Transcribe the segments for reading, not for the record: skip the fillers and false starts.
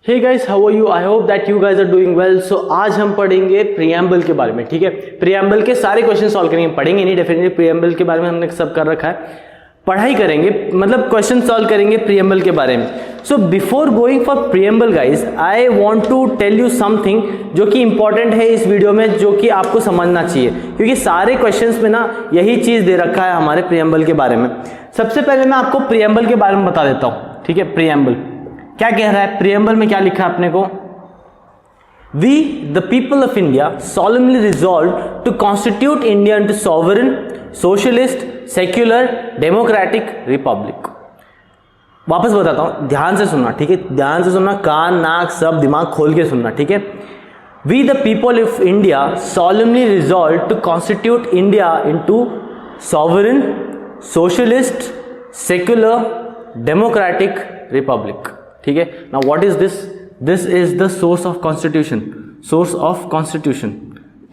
Hey guys, how are you? I hope that you guys are doing well. So आज हम पढ़ेंगे preamble के बारे में। ठीक है, प्रीएम्बल के सारे क्वेश्चन सॉल्व करेंगे। पढ़ेंगे नहीं, डेफिनेटली प्रीएम्बल के बारे में हमने सब कर रखा है, पढ़ाई करेंगे, मतलब क्वेश्चन सॉल्व करेंगे प्रीएम्बल के बारे में। So before going for preamble guys, I want to tell you something जो कि इंपॉर्टेंट है इस वीडियो में, जो कि आपको समझना चाहिए, क्योंकि सारे क्वेश्चंस में ना यही चीज दे रखा है हमारे प्रीएम्बल के बारे में। सबसे पहले मैं आपको प्रीएम्बल के बारे में बता देता हूं। ठीक है, प्रीएम्बल क्या कह रहा है? प्रीएम्बल में क्या लिखा है अपने को? We, the people of India, solemnly resolve to constitute India into sovereign, socialist, secular, democratic republic. वापस बताता हूं, ध्यान से सुनना। ठीक है, ध्यान से सुनना, कान नाक सब दिमाग खोल के सुनना। ठीक है, We, the people of India, solemnly resolve to constitute India into sovereign, socialist, secular, democratic republic. ठीक है, now what is this? This is the source of constitution. Source of constitution.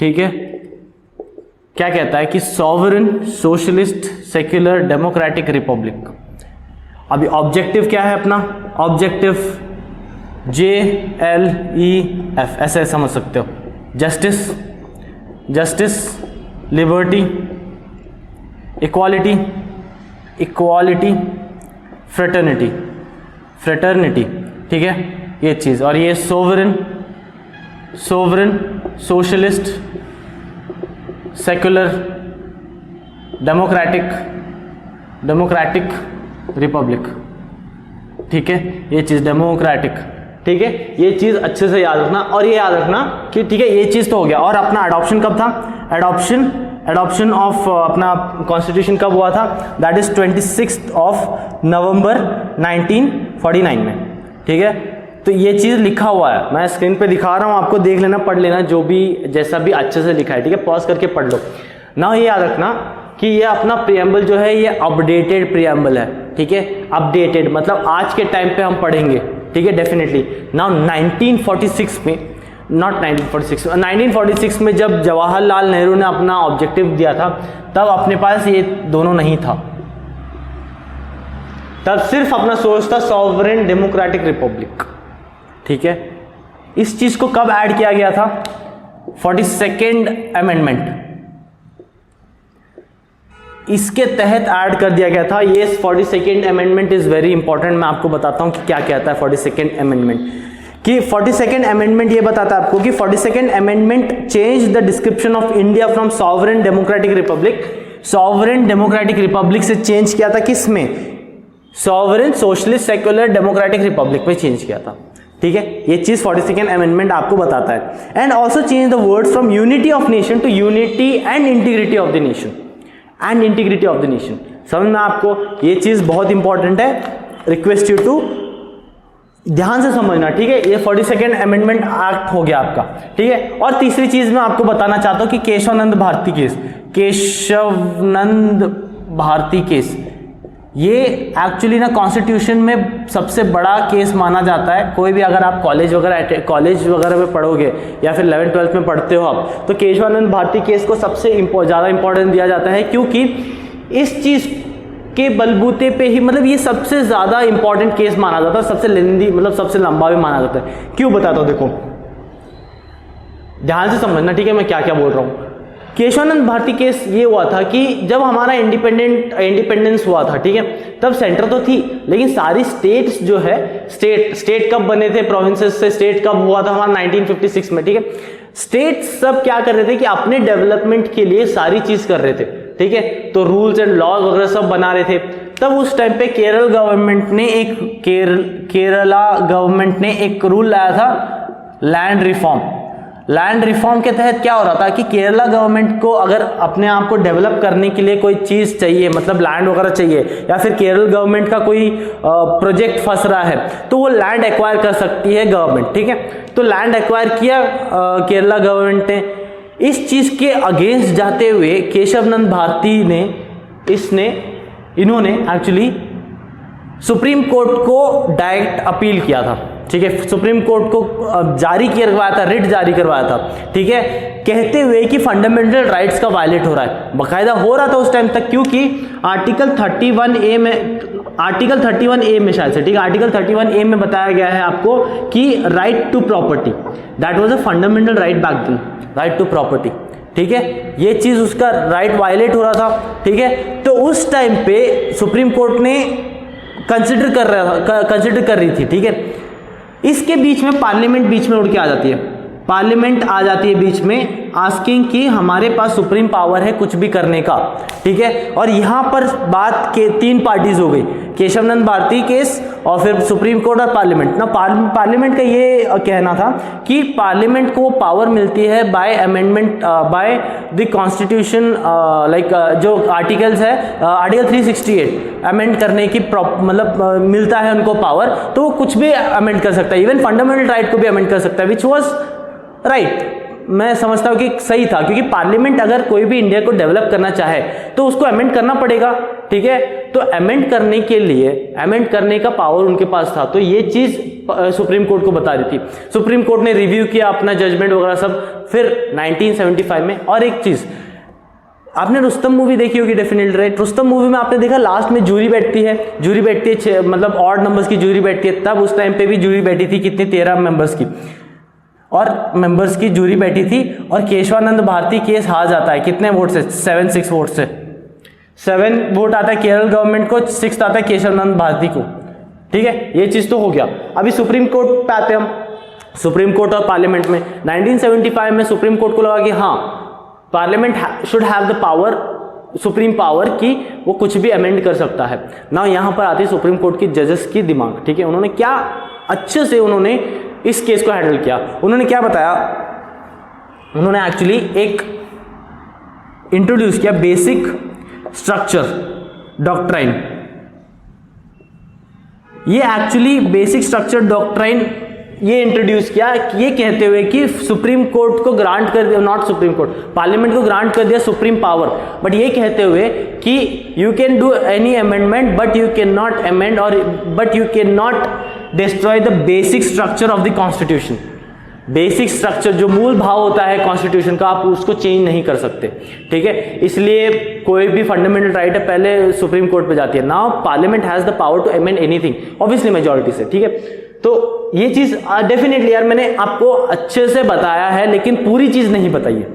ठीक है, क्या कहता है कि sovereign, socialist, secular, democratic republic. अभी objective क्या है अपना? ऑब्जेक्टिव JLEF ऐसे समझ सकते हो। Justice, justice, liberty, equality, equality, fraternity, fraternity. ठीक है, ये चीज। और ये sovereign, sovereign, socialist, secular, democratic, democratic republic. ठीक है, ये चीज डेमोक्रेटिक। ठीक है, ये चीज अच्छे से याद रखना। और ये याद रखना कि ठीक है, ये चीज तो हो गया। और अपना अडॉप्शन कब था? एडॉप्शन ऑफ अपना कॉन्स्टिट्यूशन कब हुआ था? दैट इज 26 ऑफ नवंबर 1949 में। ठीक है, तो ये चीज लिखा हुआ है, मैं स्क्रीन पे दिखा रहा हूं आपको, देख लेना, पढ़ लेना, जो भी जैसा भी अच्छे से लिखा है। ठीक है, पॉज करके पढ़ लो ना। ये याद रखना कि ये अपना प्रीएम्बल जो है ये अपडेटेड प्रीएम्बल है। ठीक है, अपडेटेड मतलब आज के टाइम पे हम पढ़ेंगे। ठीक है, डेफिनेटली। नाउ 1946 में, नॉट 1946 में जब जवाहरलाल नेहरू ने अपना ऑब्जेक्टिव दिया था, तब अपने पास ये दोनों नहीं था। तब सिर्फ अपना सोर्स था सॉवरेन डेमोक्रेटिक रिपब्लिक। ठीक है, इस चीज को कब ऐड किया गया था? 42nd अमेंडमेंट, इसके तहत ऐड कर दिया गया था। ये 42nd amendment is very important. मैं आपको बताता हूं कि क्या कहता है 42nd अमेंडमेंट। कि 42nd अमेंडमेंट ये बताता है आपको कि 42nd amendment change the description of India from sovereign democratic Republic. Sovereign democratic Republic से चेंज किया था किसमें? Sovereign, socialist, secular, democratic Republic में चेंज किया था। ठीक है, ये चीज 42nd अमेंडमेंट आपको बताता है। And also change the words from unity of nation to unity and integrity of the nation. And integrity of the nation समझ में आपको? ये चीज बहुत इंपॉर्टेंट है, रिक्वेस्ट यू टू ध्यान से समझना। ठीक है, ये 42nd अमेंडमेंट एक्ट हो गया आपका। ठीक है, और तीसरी चीज मैं आपको बताना चाहता हूं कि केशवानंद भारती केस, केशवानंद भारती केस, ये एक्चुअली ना कॉन्स्टिट्यूशन में सबसे बड़ा केस माना जाता है। कोई भी अगर आप कॉलेज वगैरह में पढ़ोगे या फिर 11th-12th में पढ़ते हो आप, तो केशवानंद भारती केस को सबसे ज़्यादा इंपॉर्टेंस दिया जाता है, क्योंकि इस चीज़ के बलबूते पे ही, मतलब ये सबसे ज़्यादा इंपॉर्टेंट केस माना जाता है, सबसे लेंदी, मतलब सबसे लंबा भी माना जाता है। क्यों बताता हूँ, देखो ध्यान से समझना। ठीक है, मैं क्या क्या बोल रहा हूँ। केशवानंद भारती केस ये हुआ था कि जब हमारा इंडिपेंडेंस हुआ था, ठीक है, तब सेंटर तो थी, लेकिन सारी स्टेट्स जो है, स्टेट कब बने थे? प्रोविंसेस से स्टेट कब हुआ था हमारा? 1956 में। ठीक है, स्टेट सब क्या कर रहे थे कि अपने डेवलपमेंट के लिए सारी चीज कर रहे थे। ठीक है, तो रूल्स एंड लॉज वगैरह सब बना रहे थे। तब उस टाइम पे केरला गवर्नमेंट ने एक रूल लाया था, लैंड रिफॉर्म। लैंड रिफॉर्म के तहत क्या हो रहा था कि केरला गवर्नमेंट को अगर अपने आप को डेवलप करने के लिए कोई चीज चाहिए, मतलब लैंड वगैरह चाहिए, या फिर केरल गवर्नमेंट का कोई प्रोजेक्ट फंस रहा है, तो वो लैंड एक्वायर कर सकती है गवर्नमेंट। ठीक है, तो लैंड एक्वायर किया केरला गवर्नमेंट ने। इस चीज के अगेंस्ट जाते हुए केशवानंद भारती ने इन्होंने एक्चुअली सुप्रीम कोर्ट को डायरेक्ट अपील किया था। ठीक है, सुप्रीम कोर्ट को जारी करवाया था, रिट जारी करवाया था। ठीक है, कहते हुए कि फंडामेंटल राइट्स का वायलेट हो रहा है, बाकायदा हो रहा था उस टाइम तक, क्योंकि आर्टिकल 31A में आर्टिकल 31A में शायद से, ठीक है, आर्टिकल 31A में बताया गया है आपको कि right to property, that was a fundamental right back then, right to property, ठीक है, ये चीज उसका राइट वायलेट हो रहा था, ठीक है। तो उस टाइम पे सुप्रीम कोर्ट ने कंसिडर कर रही थी, ठीक है। इसके बीच में पार्लियामेंट बीच में उड़ के आ जाती है, पार्लियामेंट आ जाती है बीच में, आस्किंग कि हमारे पास सुप्रीम पावर है कुछ भी करने का, ठीक है। और यहां पर बात के 3 पार्टीज हो गई, केशव नंद भारती केस और फिर सुप्रीम कोर्ट और पार्लियामेंट ना। पार्लियामेंट का ये कहना था कि पार्लियामेंट को पावर मिलती है by amendment by the constitution, like जो आर्टिकल्स है आर्टिकल 368 अमेंड करने की मतलब मिलता है उनको पावर, तो वो कुछ भी अमेंड कर सकता है, इवन फंडामेंटल राइट को भी अमेंड कर सकता है, विच वॉज राइट। मैं समझता हूं कि सही था, क्योंकि पार्लियामेंट अगर कोई भी इंडिया को डेवलप करना चाहे तो उसको अमेंड करना पड़ेगा, ठीक है। तो अमेंड करने के लिए अमेंड करने का पावर उनके पास था, तो ये चीज सुप्रीम कोर्ट को बता रही थी। सुप्रीम कोर्ट ने रिव्यू किया अपना जजमेंट वगैरह सब, फिर 1975 में। और एक चीज, आपने रुस्तम मूवी देखी होगी डेफिनेटली, राइट। रुस्तम मूवी में आपने देखा लास्ट में जूरी बैठती है, मतलब ऑड नंबर्स की जूरी बैठती है। तब उस टाइम पे भी जूरी बैठी थी, कितनी 13 मेंबर्स की और मेंबर्स की जूरी बैठी थी, और केशवानंद भारती केस हार जाता है कितने वोट से, 7-6 वोट से। 7 वोट आता है केरल गवर्नमेंट को, 6 आता है केशवानंद भारती को, ठीक है। ये चीज तो हो गया। अभी सुप्रीम कोर्ट पे आते हैं हम, सुप्रीम कोर्ट और पार्लियामेंट में 1975 में सुप्रीम कोर्ट को लगा कि हाँ, parliament should have the power, supreme power की वो कुछ भी अमेंड कर सकता है ना। यहां पर आती है सुप्रीम कोर्ट की जजेस की दिमाग, ठीक है। उन्होंने क्या अच्छे से उन्होंने इस केस को हैंडल किया। उन्होंने क्या बताया, उन्होंने एक्चुअली एक इंट्रोड्यूस किया बेसिक स्ट्रक्चर डॉक्ट्राइन। ये एक्चुअली बेसिक स्ट्रक्चर डॉक्ट्राइन ये इंट्रोड्यूस किया, ये कहते हुए कि सुप्रीम कोर्ट को ग्रांट कर दिया, नॉट सुप्रीम कोर्ट, पार्लियामेंट को ग्रांट कर दिया सुप्रीम पावर, बट ये कहते हुए कि you can do any amendment but you can not amend और but you can not destroy the basic structure of the constitution. Basic structure जो मूल भाव होता है कॉन्स्टिट्यूशन का, आप उसको चेंज नहीं कर सकते, ठीक है। इसलिए कोई भी फंडामेंटल राइट है पहले सुप्रीम कोर्ट पे जाती है। Now parliament has the power to amend anything, obviously majority से, ठीक है। तो ये चीज डेफिनेटली यार मैंने आपको अच्छे से बताया है, लेकिन पूरी चीज नहीं बताई है,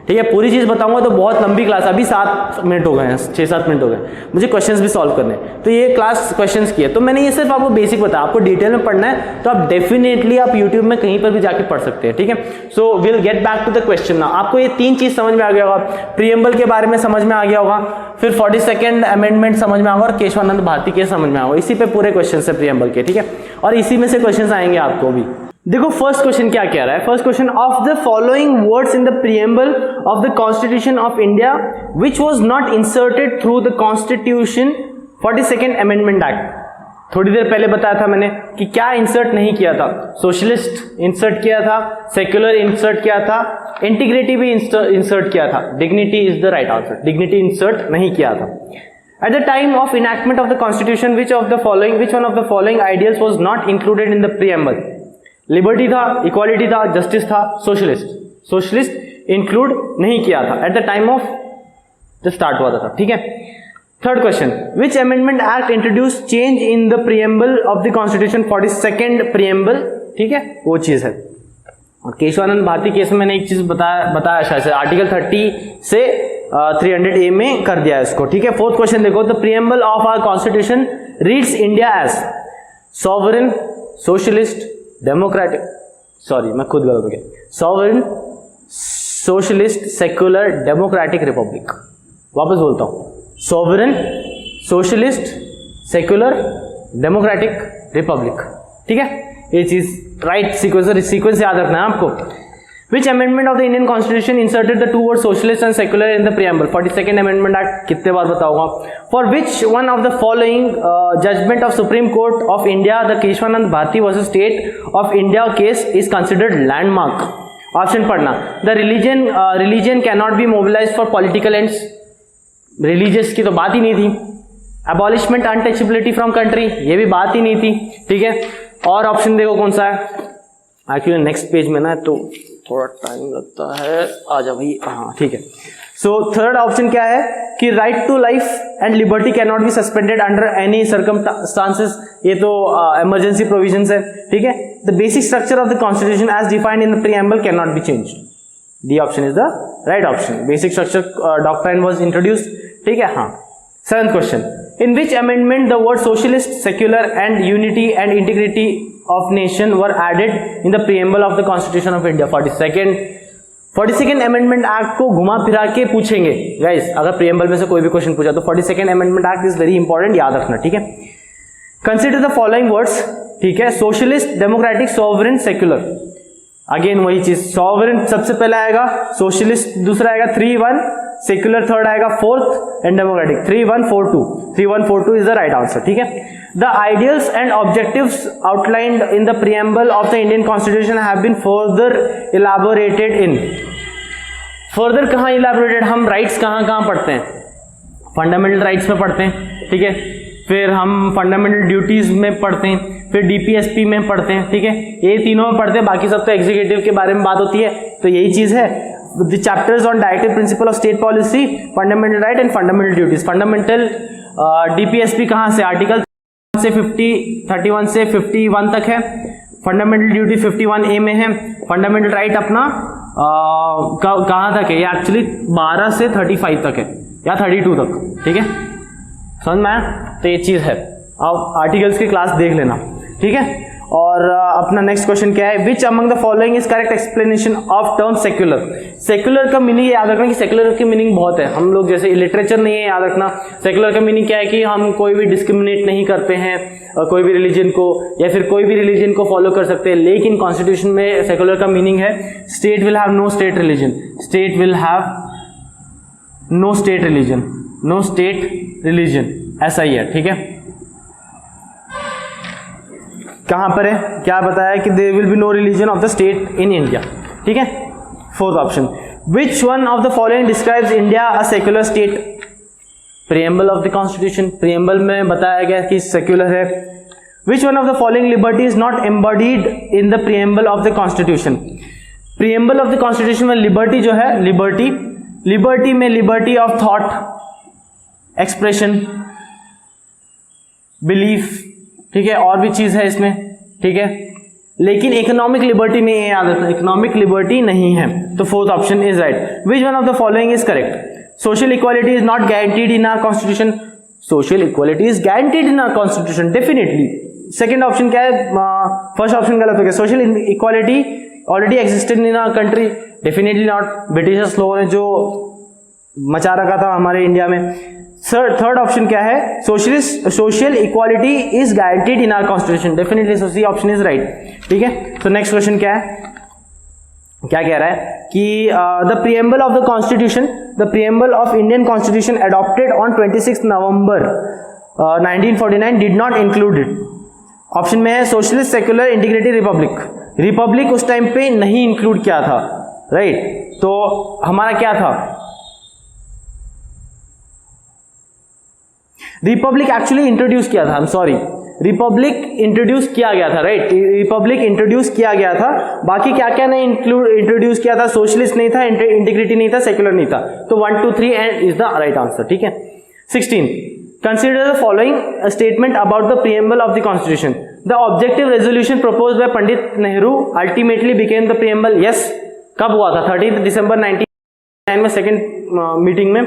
ठीक है। पूरी चीज बताऊंगा तो बहुत लंबी क्लास, अभी 7 मिनट हो गए हैं, 6-7 मिनट हो गए, मुझे क्वेश्चंस भी सॉल्व करने हैं, तो ये क्लास क्वेश्चंस की है। तो मैंने ये सिर्फ आपको बेसिक बताया, आपको डिटेल में पढ़ना है तो आप डेफिनेटली आप यूट्यूब में कहीं पर भी जाके पढ़ सकते हैं, ठीक है। So will get back to the question now. आपको ये 3 चीज समझ में आ गया होगा, प्रीएम्बल के बारे में समझ में आ गया होगा, फिर 42nd अमेंडमेंट समझ में आएगा और केशवानंद भारती के समझ में आएगा। इसी पे पूरे क्वेश्चन है प्रीएम्बल के, ठीक है। और इसी में से क्वेश्चन आएंगे आपको भी। देखो फर्स्ट क्वेश्चन क्या कह रहा है, first question, of the following words in the preamble of the constitution of India which was not inserted through the constitution 42nd amendment act. थोड़ी देर पहले बताया था मैंने कि क्या इंसर्ट नहीं किया था, सोशलिस्ट इंसर्ट किया था, सेक्युलर इंसर्ट किया था, इंटीग्रिटी भी इंसर्ट किया था, dignity is the right answer, dignity insert नहीं किया था। At the time of enactment of the constitution, which one of the following ideals was not included in the preamble? Liberty था, equality था, justice था, socialist include नहीं किया था at the time of the start हुआ था, ठीक है। Third question, which amendment act introduce change in the preamble of the constitution 42nd preamble, ठीक है, वो चीज है। और केशवानंद भारती केस में मैंने एक चीज बताया शायद से, आर्टिकल 30 से 300A में कर दिया है इसको, ठीक है। फोर्थ क्वेश्चन देखो, the preamble of our constitution reads India as sovereign, socialist, democratic, sorry मैं खुद गलत हो गया, sovereign, socialist, secular, democratic, republic. वापस बोलता हूं, sovereign, socialist, secular, democratic, republic, ठीक है। ये चीज राइट सीक्वेंस याद रखना है आपको। Which amendment of the Indian Constitution inserted the two words socialist and secular in the preamble? 42nd Amendment Act कितने बार बताऊंगा। For which one of the following judgment of Supreme Court of India, the Keshwanand Bharti versus State of India case is considered landmark? Option पढ़ना, the religion cannot be mobilized for political ends. Religious की तो बात ही नहीं थी। Abolishment untouchability from country, ये भी बात ही नहीं थी, ठीक है। और ऑप्शन देखो कौन सा है, एक्चुअली नेक्स्ट पेज में ना तो थोड़ा टाइम लगता है, आ जा भाई, हाँ ठीक है। सो थर्ड ऑप्शन क्या है, कि right to life and liberty can not be suspended under any circumstances, ये तो इमरजेंसी प्रोविजंस है, ठीक है। The basic structure of the constitution as defined in the preamble can not be changed, D option is the right option. Basic structure doctrine was introduced, ठीक है। हाँ, 7th question, in which amendment the word socialist, secular and unity and integrity of nation were added in the preamble of the constitution of India. 42nd amendment act को घुमा फिरा के पूछेंगे guys, अगर preamble में से कोई भी क्वेश्चन पूछा तो 42nd amendment act is very important, याद रखना, ठीक है। कंसिडर द फॉलोइंग वर्ड्स, ठीक है, socialist, democratic, sovereign, secular. Again वही चीज, सॉवरेन सबसे पहले आएगा, सोशलिस्ट दूसरा आएगा, 3-1, सेक्युलर थर्ड आएगा, 4th and democratic 3-1-4-2, 3-1-4-2 is the right answer, ठीक है। The ideals and objectives outlined in the preamble of the Indian constitution have been further elaborated in, further कहाँ इलैबोरेटेड, हम राइट्स कहाँ पढ़ते हैं, फंडामेंटल राइट्स में पढ़ते हैं, ठीक है, फिर हम फंडामेंटल ड्यूटीज में पढ़ते हैं, फिर डीपीएसपी में पढ़ते हैं, ठीक है, ये तीनों में पढ़ते हैं, बाकी सब तो एग्जीक्यूटिव के बारे में बात होती है, तो यही चीज है। The chapters on directive principle of state policy, fundamental right and fundamental duties. Fundamental DPSP कहाँ से, आर्टिकल से 31 से 51 तक है, फंडामेंटल ड्यूटी 51A में है, फंडामेंटल राइट अपना कहाँ तक है, ये एक्चुअली 12 से 35 तक है या 32 तक, ठीक है, समझ में आया, तो ये चीज है। अब आर्टिकल्स की क्लास देख लेना, ठीक है। और अपना नेक्स्ट क्वेश्चन क्या है, which among the following is correct explanation of term secular. Secular का मीनिंग याद रखना कि सेक्युलर की मीनिंग बहुत है, हम लोग जैसे लिटरेचर नहीं है याद रखना। सेक्युलर का मीनिंग क्या है कि हम कोई भी डिस्क्रिमिनेट नहीं करते हैं कोई भी रिलीजन को, या फिर कोई भी रिलीजन को फॉलो कर सकते हैं, लेकिन कॉन्स्टिट्यूशन में सेक्युलर का मीनिंग है state will have no state religion, state will have no state religion, no state religion, ऐसा ही है, ठीक है। कहां पर है, क्या बताया कि there will be no religion of the state in India, ठीक है। 4th option, which one of the following describes India a secular state. Preamble of the constitution, preamble में बताया गया कि सेक्युलर है। Which one of the following liberty is not embodied in the preamble of the constitution. Preamble of the constitution में liberty जो है, liberty में liberty of thought, expression, belief, ठीक है, और भी चीज है इसमें, ठीक है, लेकिन इकोनॉमिक लिबर्टी में ये याद रखना, इकोनॉमिक लिबर्टी नहीं है, तो 4th option is right. Which one of the following is correct. Social equality is not guaranteed in our constitution. Social equality is guaranteed in our constitution, definitely. Second option क्या है, first option गलत हो गया। Social equality already existed in our country, definitely not. Britishers लोगों ने जो मचा रखा था हमारे इंडिया में। थर्ड ऑप्शन क्या है, social equality is guaranteed in our constitution, definitely C option is right, ठीक है। तो नेक्स्ट क्वेश्चन क्या है, क्या कह रहा है कि the preamble of the constitution, the preamble of Indian constitution adopted on 26 November 1949 did not include it. Option में है socialist, secular, integrated, Republic. Republic उस टाइम पे नहीं इंक्लूड किया था, राइट। तो हमारा क्या था, रिपब्लिक एक्चुअली इंट्रोड्यूस किया था, I am sorry, Republic introduce किया गया था, राइट, रिपब्लिक इंट्रोड्यूस किया गया था। बाकी क्या क्या नहीं इंट्रोड्यूस किया था, सोशलिस्ट नहीं था, इंटीग्रिटी नहीं था, सेक्युलर नहीं था, तो 1 2 3 and is the right answer, ठीक है। 16, consider the following statement about the preamble of the constitution. The objective resolution proposed by Pandit Nehru ultimately became the preamble. Yes, कब हुआ था, 30 दिसंबर 1999 में, सेकेंड मीटिंग में।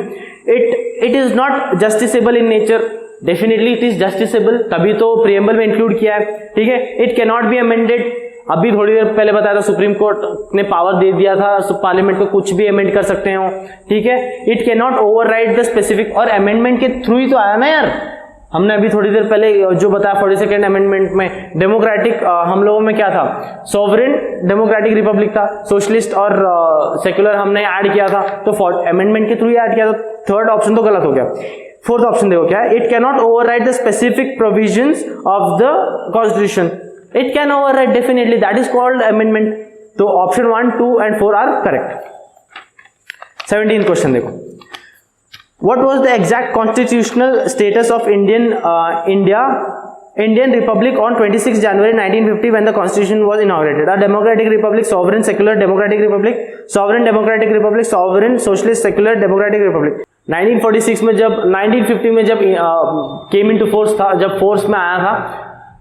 It is not justiciable in nature, definitely it is justiciable, तभी तो preamble में include किया है, ठीक है। It can not be amended, अभी थोड़ी देर पहले बताया था सुप्रीम कोर्ट ने पावर दे दिया था पार्लियामेंट को कुछ भी अमेंड कर सकते हो, ठीक है। It can not override the specific, और अमेंडमेंट के थ्रू ही तो आया ना यार, हमने अभी थोड़ी देर पहले जो बताया 42nd अमेंडमेंट में डेमोक्रेटिक, हम लोगों में क्या था, सॉवरेन डेमोक्रेटिक रिपब्लिक था, सोशलिस्ट और सेक्युलर हमने ऐड किया था, तो अमेंडमेंट के थ्रू ही ऐड किया था। थर्ड ऑप्शन तो गलत हो गया। फोर्थ ऑप्शन देखो क्या है, it can not override the specific provisions of the constitution. It can override, definitely, that is called amendment. तो option 1, 2 and 4 are correct. 17 question देखो, what was the exact constitutional status of Indian Republic on 26 January 1950 when the constitution was inaugurated? A democratic republic, sovereign, secular, democratic republic, sovereign, democratic republic, sovereign, socialist, secular, democratic republic. 1946 में जब 1950 में जब came into force था, जब force में आया था,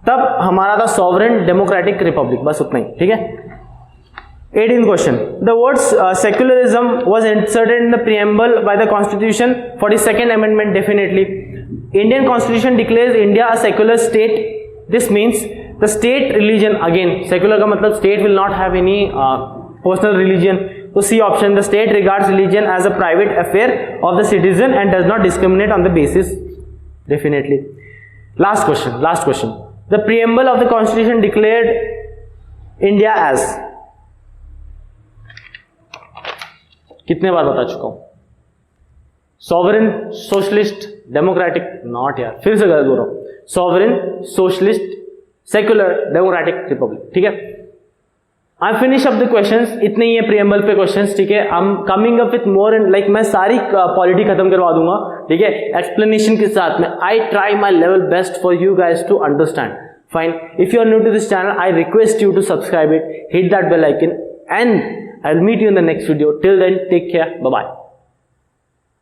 तब हमारा था सॉवरेन डेमोक्रेटिक रिपब्लिक, बस उतना ही, ठीक है। 18th question. The words secularism was inserted in the preamble by the Constitution 42nd Amendment. Definitely, Indian Constitution declares India a secular state. This means the state religion, again secular का मतलब state will not have any personal religion. So C option, the state regards religion as a private affair of the citizen and does not discriminate on the basis. Definitely. Last question. The preamble of the Constitution declared India as, कितने बार बता चुका हूं, sovereign socialist democratic, not यार, फिर से गलत बोल रहा हूं, sovereign socialist secular democratic republic, ठीक है। I finish up the questions, इतने ही है प्रीएम्बल पे क्वेश्चंस, ठीक है। I am coming up with more and like मैं सारी पॉलिटी खत्म करवा दूंगा, ठीक है, एक्सप्लेनेशन के साथ में। I try my level best for you guys to understand, fine. If you are new to this channel, I request you to subscribe it, hit that bell icon, and I'll meet you in the next video. Till then, take care. Bye bye.